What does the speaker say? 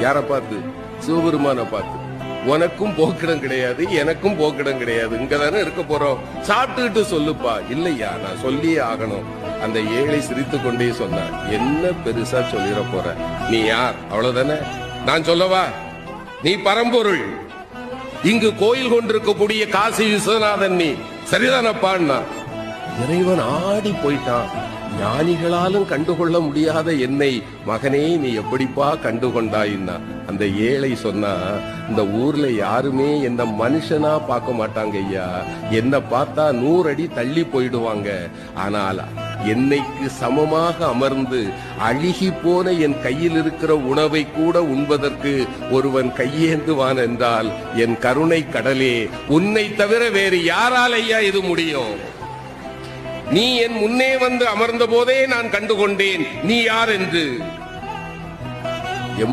யார பார்த்து? சிவபெருமான பார்த்து. உனக்கும் போக்கிடம் கிடையாது, எனக்கும் போக்கிடம் கிடையாது, இங்கதானே இருக்க போறோம், சாப்பிட்டுக்கிட்டு சொல்லுப்பா. இல்லையா, நான் சொல்லியே ஆகணும். அந்த ஏழை சிரித்து கொண்டே சொன்னார், என்ன பெருசா சொல்லிட போற, நீ யார், அவ்வளவுதானே, நான் சொல்லவா, நீ பரம்பொருள், இங்கு கோயில் கொண்டிருக்கக்கூடிய காசி விஸ்வநாதன், நீ சரிதானப்பான்னா. இறைவன் ஆடி போயிட்டான். ஞானிகளாலும் கண்டுகொள்ள முடியாத என்னை மகனே நீ எப்படிப்பா கண்டுகொண்டாயின்னா. அந்த ஏழை சொன்னா, இந்த ஊர்ல யாருமே என்ன மனுஷனா பார்க்க மாட்டாங்க ஐயா, என்ன பார்த்தா 100 அடி தள்ளி போயிடுவாங்க. ஆனால் என்னைக்கு சமமாக அமர்ந்து அழுகி போன என் கையில் இருக்கிற உணவை கூட உண்பதற்கு ஒருவன் கையேந்துவான் என்றால் என் கருணை கடலே, உன்னை தவிர வேறு யாரால் ஐயா இது முடியும்? நீ என் முன்னே வந்து அமர்ந்த போதே நான் கண்டுகொண்டேன் நீ யார் என்று.